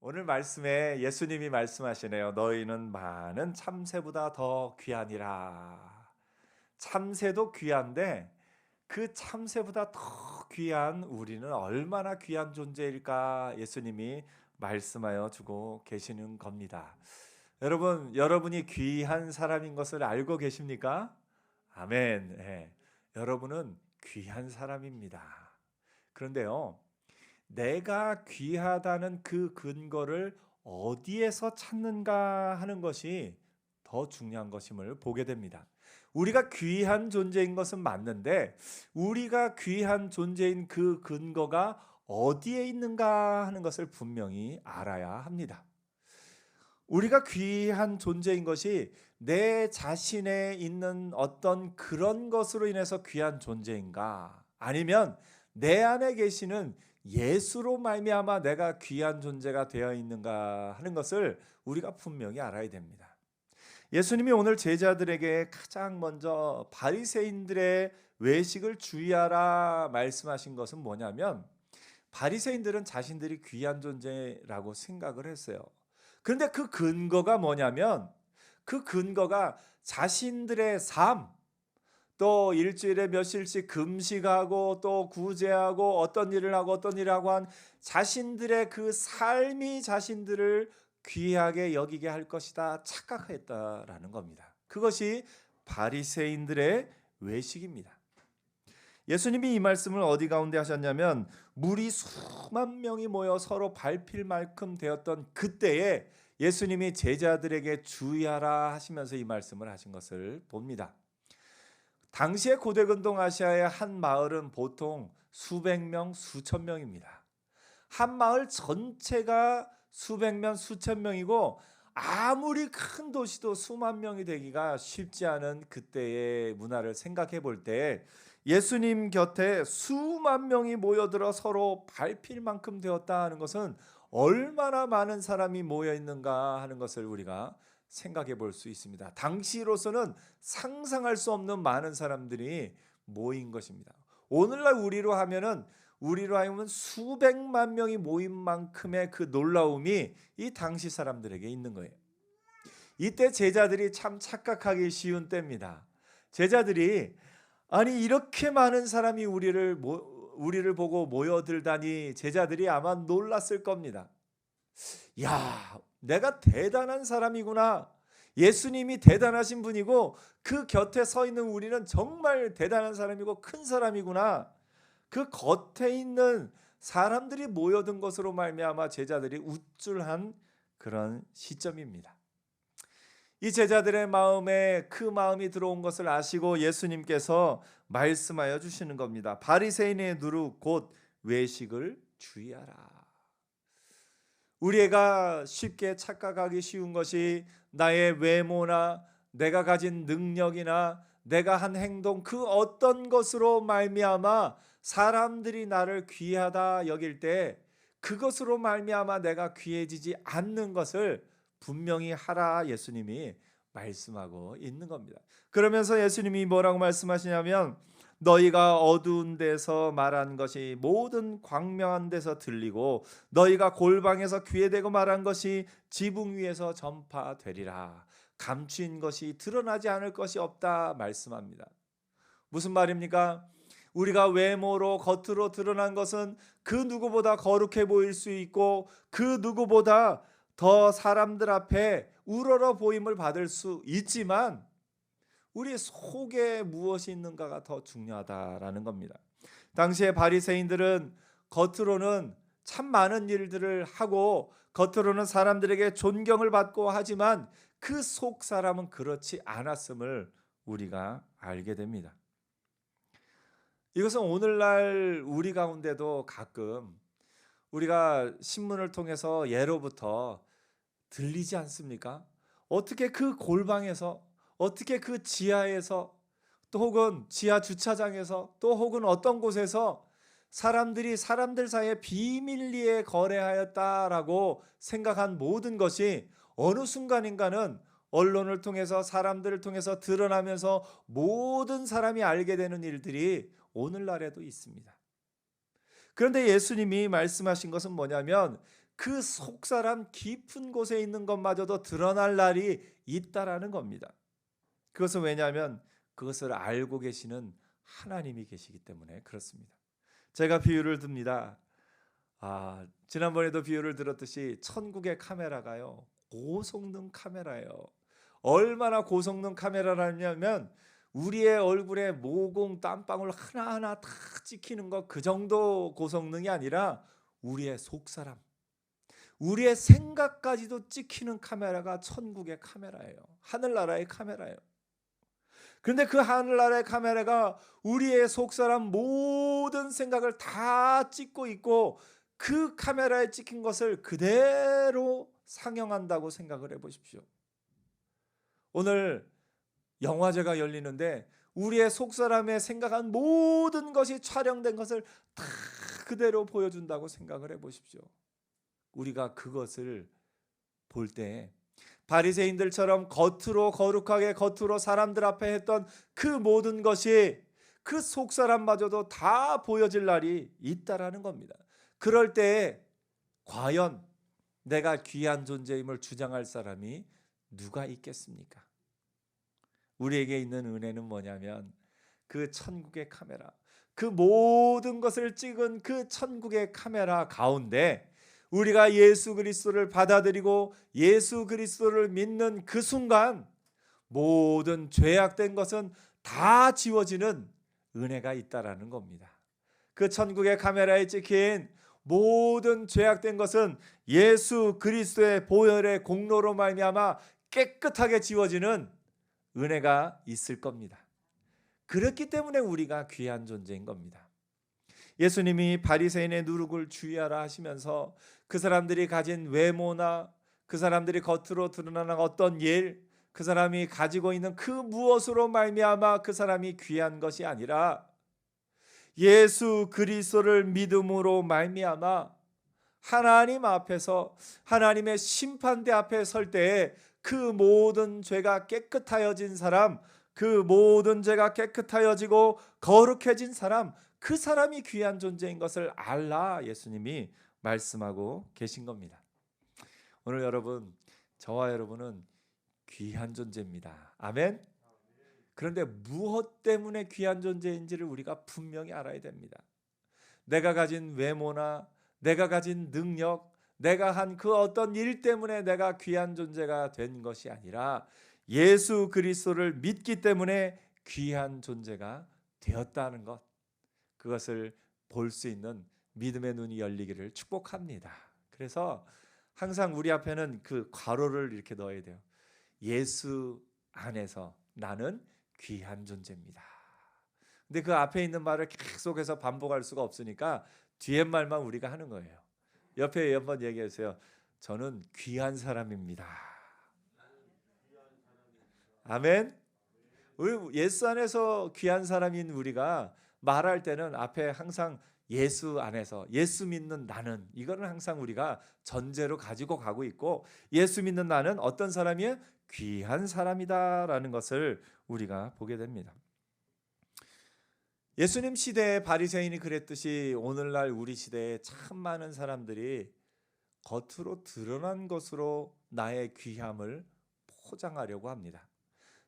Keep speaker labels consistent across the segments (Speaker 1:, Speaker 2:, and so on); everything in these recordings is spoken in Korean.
Speaker 1: 오늘 말씀에 예수님이 말씀하시네요. 너희는 많은 참새보다 더 귀하니라. 참새도 귀한데 그 참새보다 더 귀한 우리는 얼마나 귀한 존재일까 예수님이 말씀하여 주고 계시는 겁니다. 여러분, 여러분이 귀한 사람인 것을 알고 계십니까? 아멘. 예. 여러분은 귀한 사람입니다. 그런데요, 내가 귀하다는 그 근거를 어디에서 찾는가 하는 것이 더 중요한 것임을 보게 됩니다. 우리가 귀한 존재인 것은 맞는데 우리가 귀한 존재인 그 근거가 어디에 있는가 하는 것을 분명히 알아야 합니다. 우리가 귀한 존재인 것이 내 자신에 있는 어떤 그런 것으로 인해서 귀한 존재인가? 아니면 내 안에 계시는 예수로 말미암아 내가 귀한 존재가 되어 있는가 하는 것을 우리가 분명히 알아야 됩니다. 예수님이 오늘 제자들에게 가장 먼저 바리새인들의 외식을 주의하라 말씀하신 것은 뭐냐면, 바리새인들은 자신들이 귀한 존재라고 생각을 했어요. 그런데 그 근거가 뭐냐면, 그 근거가 자신들의 삶, 또 일주일에 며칠씩 금식하고 또 구제하고 어떤 일을 하고 어떤 일을 하고 한 자신들의 그 삶이 자신들을 귀하게 여기게 할 것이다 착각했다라는 겁니다. 그것이 바리새인들의 외식입니다. 예수님이 이 말씀을 어디 가운데 하셨냐면, 물이 수만 명이 모여 서로 밟힐 만큼 되었던 그때에 예수님이 제자들에게 주의하라 하시면서 이 말씀을 하신 것을 봅니다. 당시의 고대 근동 아시아의 한 마을은 보통 수백 명, 수천 명입니다. 한 마을 전체가 수백 명, 수천 명이고 아무리 큰 도시도 수만 명이 되기가 쉽지 않은 그때의 문화를 생각해 볼 때, 예수님 곁에 수만 명이 모여들어 서로 밟힐 만큼 되었다 하는 것은 얼마나 많은 사람이 모여 있는가 하는 것을 우리가 생각해 볼 수 있습니다. 당시로서는 상상할 수 없는 많은 사람들이 모인 것입니다. 오늘날 우리로 하여금 수백만 명이 모인 만큼의 그 놀라움이 이 당시 사람들에게 있는 거예요. 이때 제자들이 참 착각하기 쉬운 때입니다. 제자들이, 아니 이렇게 많은 사람이 우리를 보고 모여들다니, 제자들이 아마 놀랐을 겁니다. 야, 내가 대단한 사람이구나. 예수님이 대단하신 분이고 그 곁에 서 있는 우리는 정말 대단한 사람이고 큰 사람이구나. 그 겉에 있는 사람들이 모여든 것으로 말미암아 제자들이 우쭐한 그런 시점입니다. 이 제자들의 마음에 그 마음이 들어온 것을 아시고 예수님께서 말씀하여 주시는 겁니다. 바리새인의 누룩 곧 외식을 주의하라. 우리가 쉽게 착각하기 쉬운 것이 나의 외모나 내가 가진 능력이나 내가 한 행동, 그 어떤 것으로 말미암아 사람들이 나를 귀하다 여길 때 그것으로 말미암아 내가 귀해지지 않는 것을 분명히 하라 예수님이 말씀하고 있는 겁니다. 그러면서 예수님이 뭐라고 말씀하시냐면, 너희가 어두운 데서 말한 것이 모든 광명한 데서 들리고 너희가 골방에서 귀에 대고 말한 것이 지붕 위에서 전파되리라. 감추인 것이 드러나지 않을 것이 없다 말씀합니다. 무슨 말입니까? 우리가 외모로 겉으로 드러난 것은 그 누구보다 거룩해 보일 수 있고 그 누구보다 더 사람들 앞에 우러러 보임을 받을 수 있지만 우리 속에 무엇이 있는가가 더 중요하다라는 겁니다. 당시의 바리새인들은 겉으로는 참 많은 일들을 하고 겉으로는 사람들에게 존경을 받고 하지만 그 속 사람은 그렇지 않았음을 우리가 알게 됩니다. 이것은 오늘날 우리 가운데도 가끔 우리가 신문을 통해서 예로부터 들리지 않습니까? 어떻게 그 골방에서, 어떻게 그 지하에서, 또 혹은 지하 주차장에서, 또 혹은 어떤 곳에서 사람들이 사람들 사이에 비밀리에 거래하였다라고 생각한 모든 것이 어느 순간인가는 언론을 통해서 사람들을 통해서 드러나면서 모든 사람이 알게 되는 일들이 오늘날에도 있습니다. 그런데 예수님이 말씀하신 것은 뭐냐면, 그 속사람 깊은 곳에 있는 것마저도 드러날 날이 있다라는 겁니다. 그것은 왜냐하면 그것을 알고 계시는 하나님이 계시기 때문에 그렇습니다. 제가 비유를 듭니다. 지난번에도 비유를 들었듯이 천국의 카메라가요, 고성능 카메라예요. 얼마나 고성능 카메라라냐면 우리의 얼굴에 모공 땀방울 하나하나 다 찍히는 것, 그 정도 고성능이 아니라 우리의 속사람, 우리의 생각까지도 찍히는 카메라가 천국의 카메라예요. 하늘나라의 카메라예요. 그런데 그 하늘나라의 카메라가 우리의 속사람 모든 생각을 다 찍고 있고, 그 카메라에 찍힌 것을 그대로 상영한다고 생각을 해보십시오. 오늘 영화제가 열리는데 우리의 속사람의 생각한 모든 것이 촬영된 것을 다 그대로 보여준다고 생각을 해보십시오. 우리가 그것을 볼 때 바리새인들처럼 겉으로 거룩하게 겉으로 사람들 앞에 했던 그 모든 것이 그 속사람마저도 다 보여질 날이 있다라는 겁니다. 그럴 때 과연 내가 귀한 존재임을 주장할 사람이 누가 있겠습니까? 우리에게 있는 은혜는 뭐냐면 그 천국의 카메라, 그 모든 것을 찍은 그 천국의 카메라 가운데 우리가 예수 그리스도를 받아들이고 예수 그리스도를 믿는 그 순간 모든 죄악된 것은 다 지워지는 은혜가 있다라는 겁니다. 그 천국의 카메라에 찍힌 모든 죄악된 것은 예수 그리스도의 보혈의 공로로 말미암아 깨끗하게 지워지는 은혜가 있을 겁니다. 그렇기 때문에 우리가 귀한 존재인 겁니다. 예수님이 바리새인의 누룩을 주의하라 하시면서 그 사람들이 가진 외모나 그 사람들이 겉으로 드러나는 어떤 일, 그 사람이 가지고 있는 그 무엇으로 말미암아 그 사람이 귀한 것이 아니라 예수 그리스도를 믿음으로 말미암아 하나님 앞에서 하나님의 심판대 앞에 설 때에 그 모든 죄가 깨끗하여진 사람, 그 모든 죄가 깨끗하여지고 거룩해진 사람, 그 사람이 귀한 존재인 것을 알라 예수님이 말씀하고 계신 겁니다. 오늘 여러분, 저와 여러분은 귀한 존재입니다. 아멘. 그런데 무엇 때문에 귀한 존재인지를 우리가 분명히 알아야 됩니다. 내가 가진 외모나 내가 가진 능력, 내가 한 그 어떤 일 때문에 내가 귀한 존재가 된 것이 아니라 예수 그리스도를 믿기 때문에 귀한 존재가 되었다는 것, 그것을 볼 수 있는 믿음의 눈이 열리기를 축복합니다. 그래서 항상 우리 앞에는 그 괄호를 이렇게 넣어야 돼요. 예수 안에서 나는 귀한 존재입니다. 근데 그 앞에 있는 말을 계속해서 반복할 수가 없으니까 뒤에 말만 우리가 하는 거예요. 옆에 한번 얘기해 주세요. 저는 귀한 사람입니다. 아멘. 우리 예수 안에서 귀한 사람인 우리가 말할 때는 앞에 항상 예수 안에서, 예수 믿는 나는, 이거는 항상 우리가 전제로 가지고 가고 있고, 예수 믿는 나는 어떤 사람이에요? 귀한 사람이다라는 것을 우리가 보게 됩니다. 예수님 시대의 바리새인이 그랬듯이 오늘날 우리 시대에 참 많은 사람들이 겉으로 드러난 것으로 나의 귀함을 포장하려고 합니다.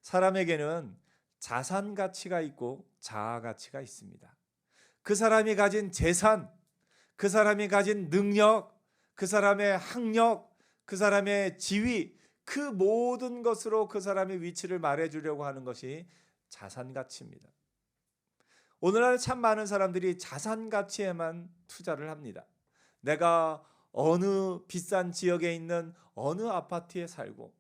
Speaker 1: 사람에게는 자산 가치가 있고 자아 가치가 있습니다. 그 사람이 가진 재산, 그 사람이 가진 능력, 그 사람의 학력, 그 사람의 지위, 그 모든 것으로 그 사람의 위치를 말해주려고 하는 것이 자산 가치입니다. 오늘날 참 많은 사람들이 자산 가치에만 투자를 합니다. 내가 어느 비싼 지역에 있는 어느 아파트에 살고,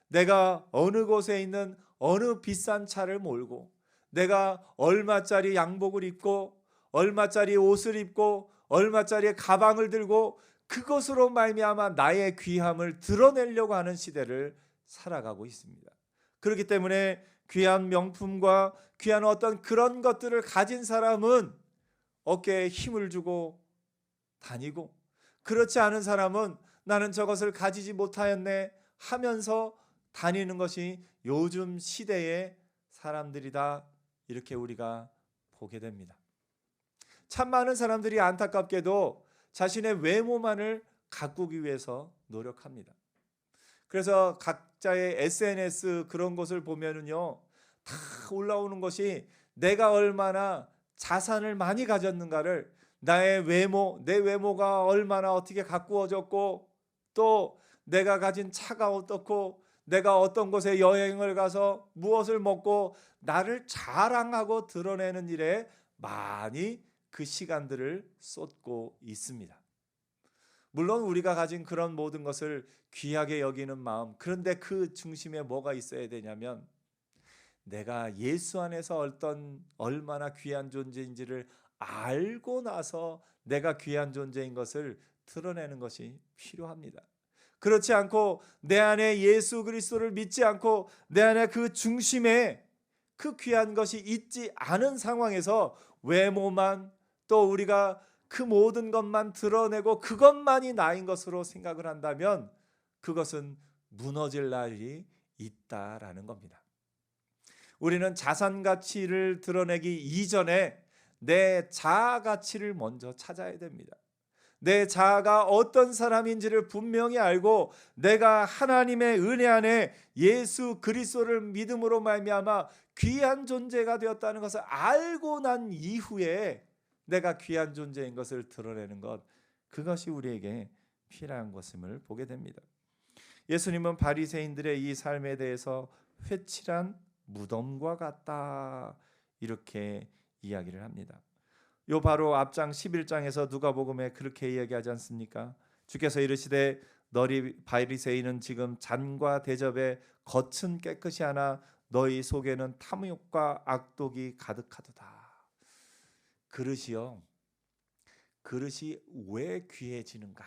Speaker 1: 내가 어느 곳에 있는 어느 비싼 차를 몰고, 내가 얼마짜리 양복을 입고 얼마짜리 옷을 입고 얼마짜리 가방을 들고 그것으로 말미암아 나의 귀함을 드러내려고 하는 시대를 살아가고 있습니다. 그렇기 때문에 귀한 명품과 귀한 어떤 그런 것들을 가진 사람은 어깨에 힘을 주고 다니고, 그렇지 않은 사람은 나는 저것을 가지지 못하였네 하면서 다니는 것이 요즘 시대의 사람들이다, 이렇게 우리가 보게 됩니다. 참 많은 사람들이 안타깝게도 자신의 외모만을 가꾸기 위해서 노력합니다. 그래서 각자의 SNS 그런 것을 보면은요, 다 올라오는 것이 내가 얼마나 자산을 많이 가졌는가를, 나의 외모, 내 외모가 얼마나 어떻게 가꾸어졌고, 또 내가 가진 차가 어떻고, 내가 어떤 곳에 여행을 가서 무엇을 먹고, 나를 자랑하고 드러내는 일에 많이 그 시간들을 쏟고 있습니다. 물론 우리가 가진 그런 모든 것을 귀하게 여기는 마음, 그런데 그 중심에 뭐가 있어야 되냐면, 내가 예수 안에서 얼마나 귀한 존재인지를 알고 나서 내가 귀한 존재인 것을 드러내는 것이 필요합니다. 그렇지 않고 내 안에 예수 그리스도를 믿지 않고 내 안에 그 중심에 그 귀한 것이 있지 않은 상황에서 외모만, 또 우리가 그 모든 것만 드러내고 그것만이 나인 것으로 생각을 한다면 그것은 무너질 날이 있다라는 겁니다. 우리는 자산 가치를 드러내기 이전에 내 자아 가치를 먼저 찾아야 됩니다. 내 자아가 어떤 사람인지를 분명히 알고 내가 하나님의 은혜 안에 예수 그리스도를 믿음으로 말미암아 귀한 존재가 되었다는 것을 알고 난 이후에 내가 귀한 존재인 것을 드러내는 것, 그것이 우리에게 필요한 것임을 보게 됩니다. 예수님은 바리새인들의 이 삶에 대해서 회칠한 무덤과 같다, 이렇게 이야기를 합니다. 요 바로 앞장 11장에서 누가복음에 그렇게 이야기하지 않습니까? 주께서 이르시되 너희 바리새인은 지금 잔과 대접에 겉은 깨끗이 하나 너희 속에는 탐욕과 악독이 가득하도다. 그릇이요, 그릇이 왜 귀해지는가?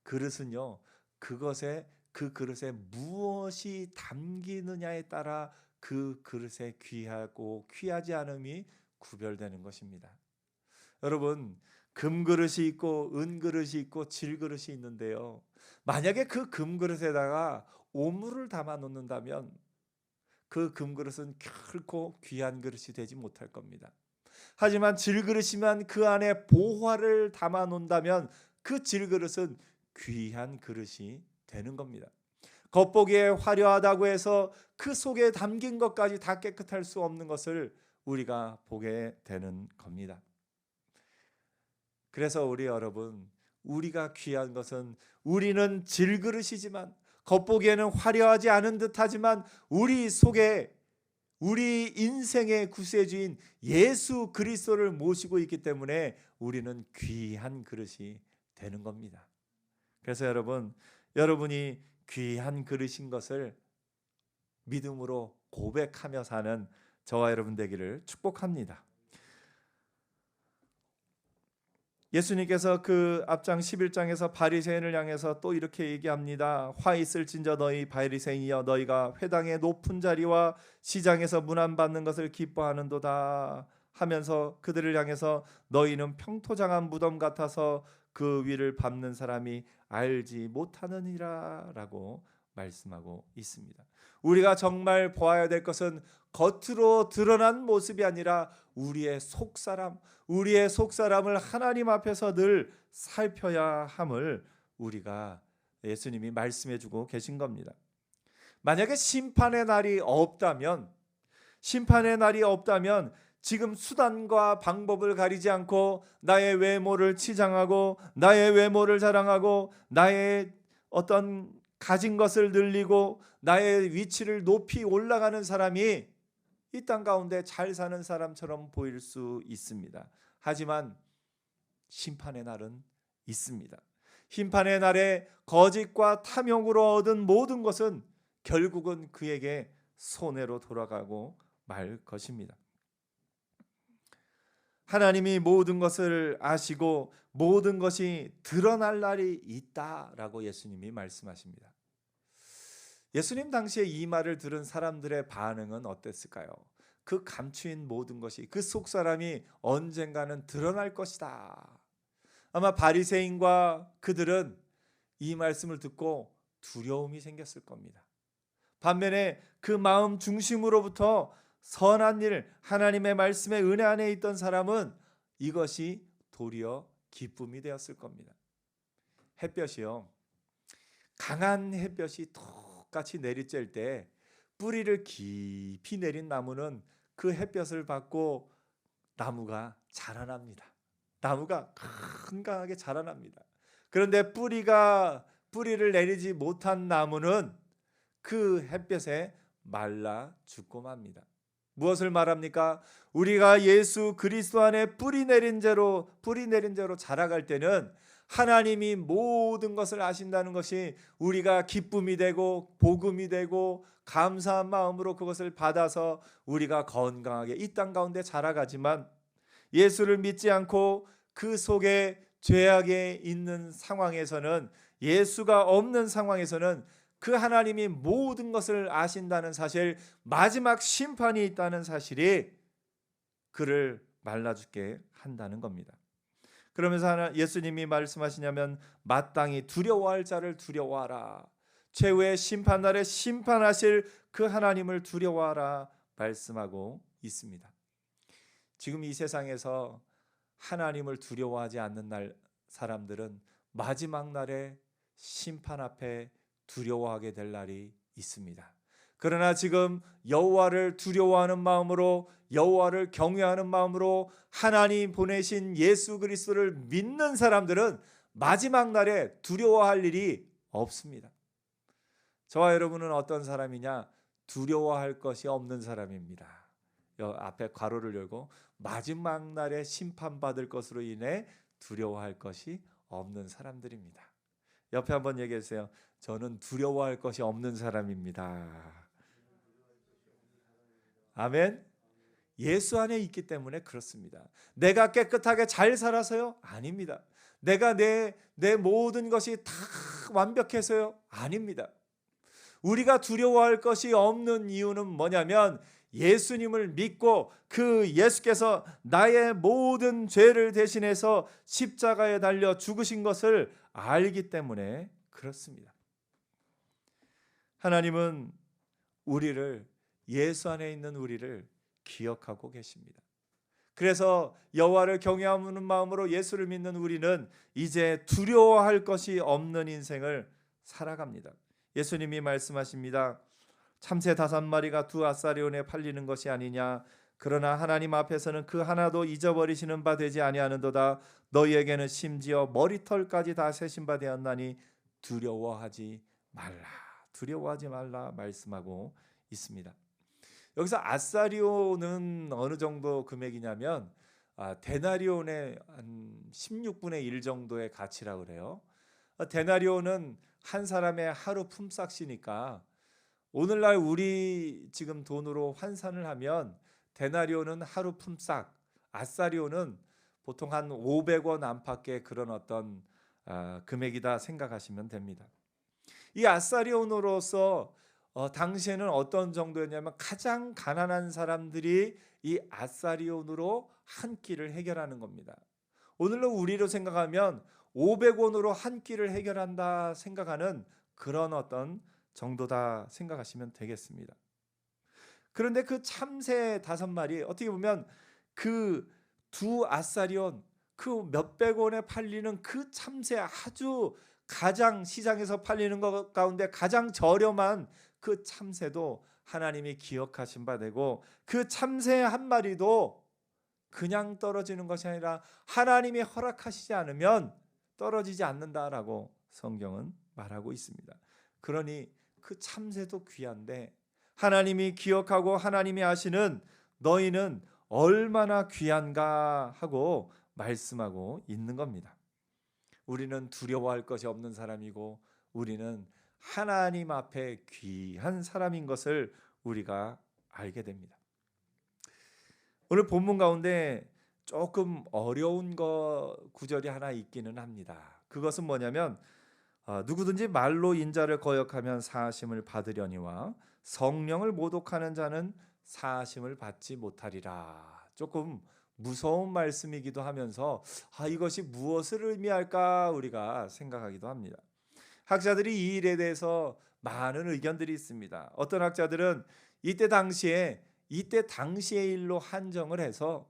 Speaker 1: 그릇은요, 그 그릇에 무엇이 담기느냐에 따라 그 그릇의 귀하고 귀하지 않음이 구별되는 것입니다. 여러분, 금그릇이 있고 은그릇이 있고 질그릇이 있는데요, 만약에 그 금그릇에다가 오물을 담아 놓는다면 그 금그릇은 결코 귀한 그릇이 되지 못할 겁니다. 하지만 질그릇이면 그 안에 보화를 담아 놓는다면 그 질그릇은 귀한 그릇이 되는 겁니다. 겉보기에 화려하다고 해서 그 속에 담긴 것까지 다 깨끗할 수 없는 것을 우리가 보게 되는 겁니다. 그래서 우리 여러분, 우리가 귀한 것은 우리는 질그릇이지만 겉보기에는 화려하지 않은 듯하지만 우리 속에 우리 인생의 구세주인 예수 그리스도를 모시고 있기 때문에 우리는 귀한 그릇이 되는 겁니다. 그래서 여러분이 귀한 그릇인 것을 믿음으로 고백하며 사는 저와 여러분 되기를 축복합니다. 예수님께서 그 앞장 11장에서 바리새인을 향해서 또 이렇게 얘기합니다. 화 있을진저 너희 바리새인이여, 너희가 회당의 높은 자리와 시장에서 문안받는 것을 기뻐하는도다 하면서 그들을 향해서 너희는 평토장한 무덤 같아서 그 위를 밟는 사람이 알지 못하느니라 라고 말씀하고 있습니다. 우리가 정말 보아야 될 것은 겉으로 드러난 모습이 아니라 우리의 속사람을 하나님 앞에서 늘 살펴야 함을 우리가 예수님이 말씀해 주고 계신 겁니다. 만약에 심판의 날이 없다면 지금 수단과 방법을 가리지 않고 나의 외모를 치장하고 나의 외모를 자랑하고 나의 어떤 가진 것을 늘리고 나의 위치를 높이 올라가는 사람이 이 땅 가운데 잘 사는 사람처럼 보일 수 있습니다. 하지만 심판의 날은 있습니다. 심판의 날에 거짓과 탐욕으로 얻은 모든 것은 결국은 그에게 손해로 돌아가고 말 것입니다. 하나님이 모든 것을 아시고 모든 것이 드러날 날이 있다라고 예수님이 말씀하십니다. 예수님 당시에 이 말을 들은 사람들의 반응은 어땠을까요? 그 감추인 모든 것이, 그 속사람이 언젠가는 드러날 것이다. 아마 바리새인과 그들은 이 말씀을 듣고 두려움이 생겼을 겁니다. 반면에 그 마음 중심으로부터 선한 일, 하나님의 말씀의 은혜 안에 있던 사람은 이것이 도리어 기쁨이 되었을 겁니다. 햇볕이요, 강한 햇볕이 똑같이 내리쬐을 때 뿌리를 깊이 내린 나무는 그 햇볕을 받고 나무가 자라납니다. 나무가 건강하게 자라납니다. 그런데 뿌리를 내리지 못한 나무는 그 햇볕에 말라 죽고 맙니다. 무엇을 말합니까? 우리가 예수 그리스도 안에 뿌리 내린 죄로 자라갈 때는 하나님이 모든 것을 아신다는 것이 우리가 기쁨이 되고 복음이 되고 감사한 마음으로 그것을 받아서 우리가 건강하게 이 땅 가운데 자라가지만, 예수를 믿지 않고 그 속에 죄악에 있는 상황에서는, 예수가 없는 상황에서는 그 하나님이 모든 것을 아신다는 사실, 마지막 심판이 있다는 사실이 그를 말라 죽게 한다는 겁니다. 그러면서 예수님이 말씀하시냐면 마땅히 두려워할 자를 두려워하라. 최후의 심판날에 심판하실 그 하나님을 두려워하라 말씀하고 있습니다. 지금 이 세상에서 하나님을 두려워하지 않는 사람들은 마지막 날에 심판 앞에 두려워하게 될 날이 있습니다. 그러나 지금 여호와를 두려워하는 마음으로, 여호와를 경외하는 마음으로 하나님 보내신 예수 그리스도를 믿는 사람들은 마지막 날에 두려워할 일이 없습니다. 저와 여러분은 어떤 사람이냐? 두려워할 것이 없는 사람입니다. 앞에 괄호를 열고 마지막 날에 심판받을 것으로 인해 두려워할 것이 없는 사람들입니다. 옆에 한번 얘기해 주세요. 저는 두려워할 것이 없는 사람입니다. 아멘. 예수 안에 있기 때문에 그렇습니다. 내가 깨끗하게 잘 살아서요? 아닙니다. 내가 내 모든 것이 다 완벽해서요? 아닙니다. 우리가 두려워할 것이 없는 이유는 뭐냐면 예수님을 믿고 그 예수께서 나의 모든 죄를 대신해서 십자가에 달려 죽으신 것을 알기 때문에 그렇습니다. 하나님은 우리를, 예수 안에 있는 우리를 기억하고 계십니다. 그래서 여호와를 경외하는 마음으로 예수를 믿는 우리는 이제 두려워할 것이 없는 인생을 살아갑니다. 예수님이 말씀하십니다. 참새 5마리가 두 아사리온에 팔리는 것이 아니냐? 그러나 하나님 앞에서는 그 하나도 잊어버리시는 바 되지 아니하는도다. 너희에게는 심지어 머리털까지 다 세신 바 되었나니 두려워하지 말라 말씀하고 있습니다. 여기서 아사리온은 어느 정도 금액이냐면 데나리온의 한 16분의 1 정도의 가치라고 그래요. 데나리온은 한 사람의 하루 품삯이니까 오늘날 우리 지금 돈으로 환산을 하면 데나리온은 하루 품삯, 아사리온은 보통 한 500원 안팎의 그런 어떤 금액이다 생각하시면 됩니다. 이 아사리온으로서 당시에는 어떤 정도였냐면 가장 가난한 사람들이 이 아사리온으로 한 끼를 해결하는 겁니다. 오늘로 우리로 생각하면 500원으로 한 끼를 해결한다 생각하는 그런 어떤 정도다 생각하시면 되겠습니다. 그런데 그 참새 5마리, 어떻게 보면 그 두 아사리온, 그 몇백 원에 팔리는 그 참새, 아주 가장 시장에서 팔리는 것 가운데 가장 저렴한 그 참새도 하나님이 기억하신 바 되고, 그 참새 한 마리도 그냥 떨어지는 것이 아니라 하나님이 허락하시지 않으면 떨어지지 않는다라고 성경은 말하고 있습니다. 그러니 그 참새도 귀한데 하나님이 기억하고 하나님이 아시는 너희는 얼마나 귀한가 하고 말씀하고 있는 겁니다. 우리는 두려워할 것이 없는 사람이고 우리는 하나님 앞에 귀한 사람인 것을 우리가 알게 됩니다. 오늘 본문 가운데 조금 어려운 구절이 하나 있기는 합니다. 그것은 뭐냐면 누구든지 말로 인자를 거역하면 사하심을 받으려니와 성령을 모독하는 자는 사하심을 받지 못하리라. 조금 무서운 말씀이기도 하면서 이것이 무엇을 의미할까 우리가 생각하기도 합니다. 학자들이 이 일에 대해서 많은 의견들이 있습니다. 어떤 학자들은 이때 당시의 일로 한정을 해서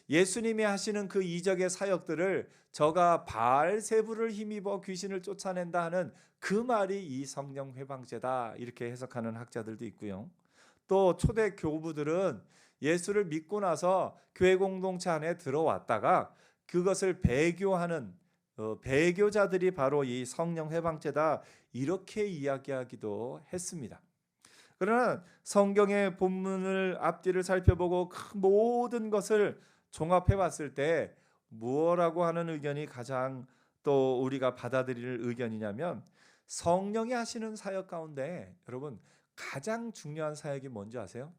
Speaker 1: 예수님이 하시는 그 이적의 사역들을 저가 바알세불을 힘입어 귀신을 쫓아낸다 하는 그 말이 이 성령 회방제다 이렇게 해석하는 학자들도 있고요. 또 초대 교부들은 예수를 믿고 나서 교회 공동체 안에 들어왔다가 그것을 배교하는 배교자들이 바로 이 성령 회방제다 이렇게 이야기하기도 했습니다. 그러나 성경의 본문을 앞뒤를 살펴보고 그 모든 것을 종합해 봤을 때 무엇라고 하는 의견이 가장 또 우리가 받아들일 의견이냐면 성령이 하시는 사역 가운데 여러분 가장 중요한 사역이 뭔지 아세요?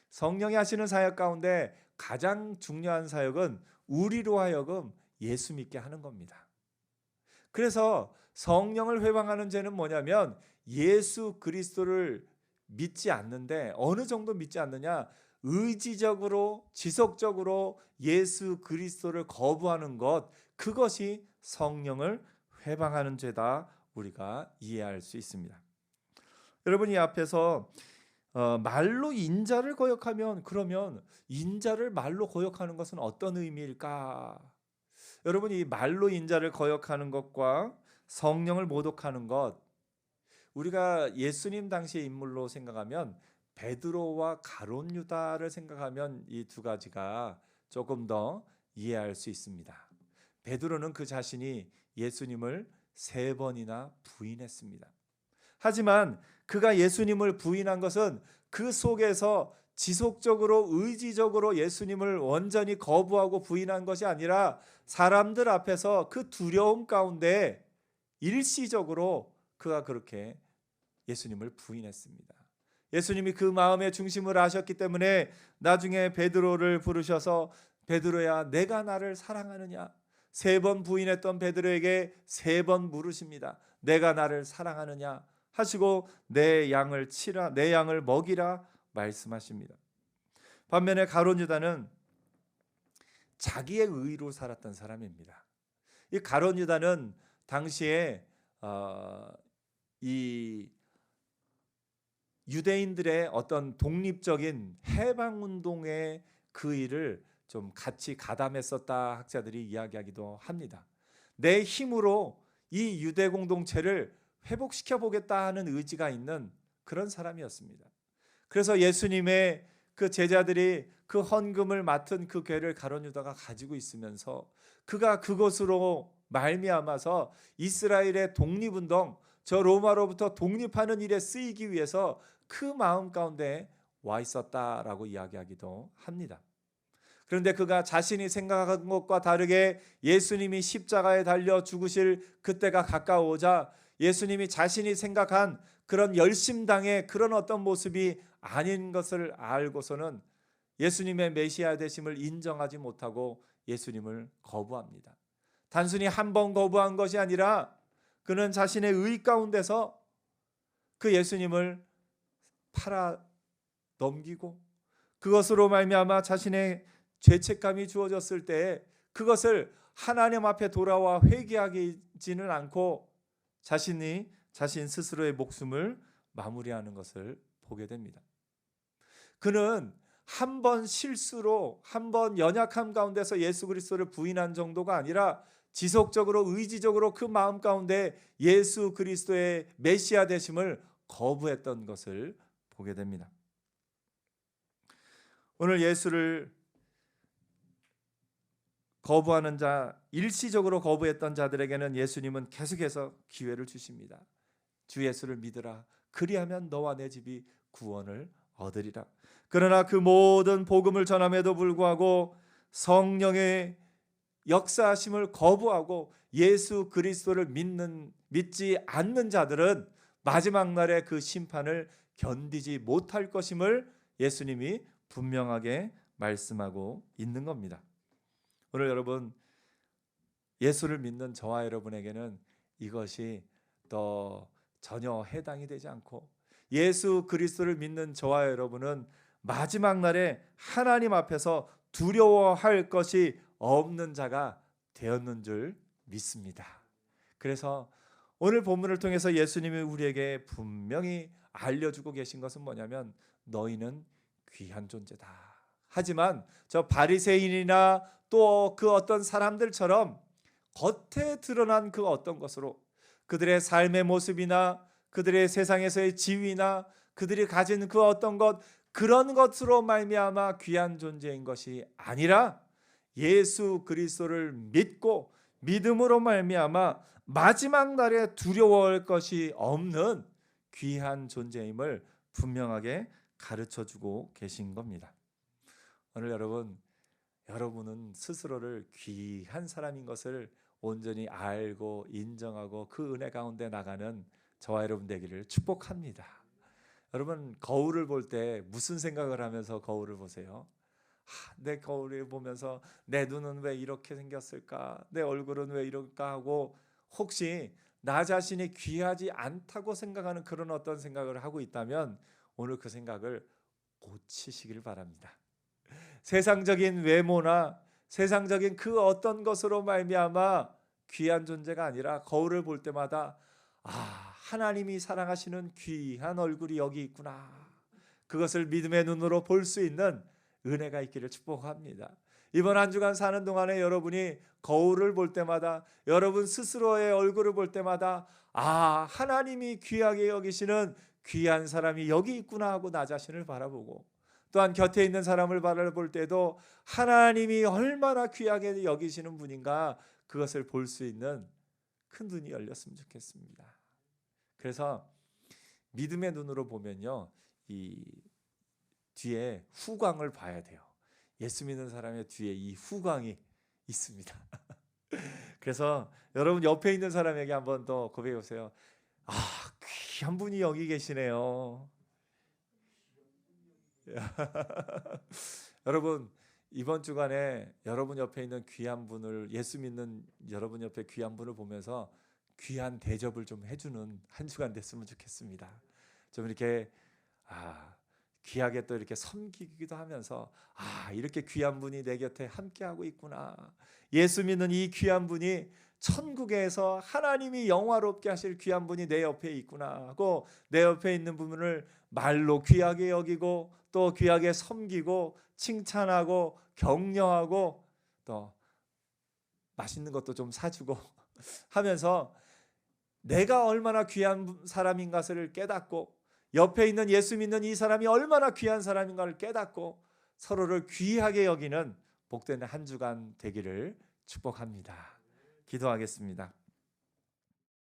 Speaker 1: 성령이 하시는 사역 가운데 가장 중요한 사역은 우리로 하여금 예수 믿게 하는 겁니다. 그래서 성령을 회방하는 죄는 뭐냐면 예수 그리스도를 믿지 않는데 어느 정도 믿지 않느냐? 의지적으로 지속적으로 예수 그리스도를 거부하는 것, 그것이 성령을 회방하는 죄다 우리가 이해할 수 있습니다. 여러분 이 앞에서 말로 인자를 거역하면 그러면 인자를 말로 거역하는 것은 어떤 의미일까? 여러분 이 말로 인자를 거역하는 것과 성령을 모독하는 것, 우리가 예수님 당시의 인물로 생각하면 베드로와 가룟 유다를 생각하면 이 두 가지가 조금 더 이해할 수 있습니다. 베드로는 그 자신이 예수님을 3번이나 부인했습니다. 하지만 그가 예수님을 부인한 것은 그 속에서 지속적으로 의지적으로 예수님을 완전히 거부하고 부인한 것이 아니라 사람들 앞에서 그 두려움 가운데 일시적으로 그가 그렇게 예수님을 부인했습니다. 예수님이 그 마음의 중심을 아셨기 때문에 나중에 베드로를 부르셔서 베드로야 내가 나를 사랑하느냐? 3번 부인했던 베드로에게 3번 물으십니다. 내가 나를 사랑하느냐? 하시고 내 양을 치라, 내 양을 먹이라 말씀하십니다. 반면에 가룟 유다는 자기의 의로 살았던 사람입니다. 이 가룟 유다는 당시에 이 유대인들의 어떤 독립적인 해방운동의 그 일을 좀 같이 가담했었다 학자들이 이야기하기도 합니다. 내 힘으로 이 유대 공동체를 회복시켜 보겠다 하는 의지가 있는 그런 사람이었습니다. 그래서 예수님의 그 제자들이 그 헌금을 맡은 그 궤를 가룟 유다가 가지고 있으면서 그가 그것으로 말미암아서 이스라엘의 독립운동, 저 로마로부터 독립하는 일에 쓰이기 위해서 그 마음 가운데 와 있었다라고 이야기하기도 합니다. 그런데 그가 자신이 생각한 것과 다르게 예수님이 십자가에 달려 죽으실 그때가 가까워오자 예수님이 자신이 생각한 그런 열심당의 그런 어떤 모습이 아닌 것을 알고서는 예수님의 메시아 되심을 인정하지 못하고 예수님을 거부합니다. 단순히 한 번 거부한 것이 아니라 그는 자신의 의 가운데서 그 예수님을 팔아 넘기고 그것으로 말미암아 자신의 죄책감이 주어졌을 때 그것을 하나님 앞에 돌아와 회개하지는 않고 자신 스스로의 목숨을 마무리하는 것을 보게 됩니다. 그는 한 번 실수로 한 번 연약함 가운데서 예수 그리스도를 부인한 정도가 아니라 지속적으로 의지적으로 그 마음 가운데 예수 그리스도의 메시아 되심을 거부했던 것을 보게 됩니다. 오늘 예수를 거부하는 자, 일시적으로 거부했던 자들에게는 예수님은 계속해서 기회를 주십니다. 주 예수를 믿으라. 그리하면 너와 내 집이 구원을 얻으리라. 그러나 그 모든 복음을 전함에도 불구하고 성령의 역사하심을 거부하고 예수 그리스도를 믿지 않는 자들은 마지막 날에 그 심판을 견디지 못할 것임을 예수님이 분명하게 말씀하고 있는 겁니다. 오늘 여러분 예수를 믿는 저와 여러분에게는 이것이 또 전혀 해당이 되지 않고 예수 그리스도를 믿는 저와 여러분은 마지막 날에 하나님 앞에서 두려워할 것이 없는 자가 되었는 줄 믿습니다. 그래서 오늘 본문을 통해서 예수님이 우리에게 분명히 알려주고 계신 것은 뭐냐면 너희는 귀한 존재다. 하지만 저 바리새인이나 또 그 어떤 사람들처럼 겉에 드러난 그 어떤 것으로 그들의 삶의 모습이나 그들의 세상에서의 지위나 그들이 가진 그 어떤 것, 그런 것으로 말미암아 귀한 존재인 것이 아니라 예수 그리스도를 믿고 믿음으로 말미암아 마지막 날에 두려워할 것이 없는 귀한 존재임을 분명하게 가르쳐 주고 계신 겁니다. 오늘 여러분은 스스로를 귀한 사람인 것을 온전히 알고 인정하고 그 은혜 가운데 나가는 저와 여러분 되기를 축복합니다. 여러분, 거울을 볼 때 무슨 생각을 하면서 거울을 보세요? 내 거울을 보면서 내 눈은 왜 이렇게 생겼을까? 내 얼굴은 왜 이럴까 하고 혹시 나 자신이 귀하지 않다고 생각하는 그런 어떤 생각을 하고 있다면 오늘 그 생각을 고치시길 바랍니다. 세상적인 외모나 세상적인 그 어떤 것으로 말미암아 귀한 존재가 아니라 거울을 볼 때마다 하나님이 사랑하시는 귀한 얼굴이 여기 있구나. 그것을 믿음의 눈으로 볼 수 있는 은혜가 있기를 축복합니다. 이번 한 주간 사는 동안에 여러분이 거울을 볼 때마다 여러분 스스로의 얼굴을 볼 때마다 하나님이 귀하게 여기시는 귀한 사람이 여기 있구나 하고 나 자신을 바라보고 또한 곁에 있는 사람을 바라볼 때도 하나님이 얼마나 귀하게 여기시는 분인가 그것을 볼 수 있는 큰 눈이 열렸으면 좋겠습니다. 그래서 믿음의 눈으로 보면요, 이 뒤에 후광을 봐야 돼요. 예수 믿는 사람의 뒤에 이 후광이 있습니다. 그래서 여러분 옆에 있는 사람에게 한번 더 고백해 보세요. 귀한 분이 여기 계시네요. 여러분, 이번 주간에 여러분 옆에 있는 귀한 분을, 예수 믿는 여러분 옆에 귀한 분을 보면서 귀한 대접을 좀 해주는 한 주간 됐으면 좋겠습니다. 좀 이렇게 귀하게 또 이렇게 섬기기도 하면서 이렇게 귀한 분이 내 곁에 함께하고 있구나. 예수 믿는 이 귀한 분이 천국에서 하나님이 영화롭게 하실 귀한 분이 내 옆에 있구나 하고 내 옆에 있는 부분을 말로 귀하게 여기고 또 귀하게 섬기고 칭찬하고 격려하고 또 맛있는 것도 좀 사주고 하면서 내가 얼마나 귀한 사람인 것을 깨닫고 옆에 있는 예수 믿는 이 사람이 얼마나 귀한 사람인가를 깨닫고 서로를 귀하게 여기는 복된 한 주간 되기를 축복합니다. 기도하겠습니다.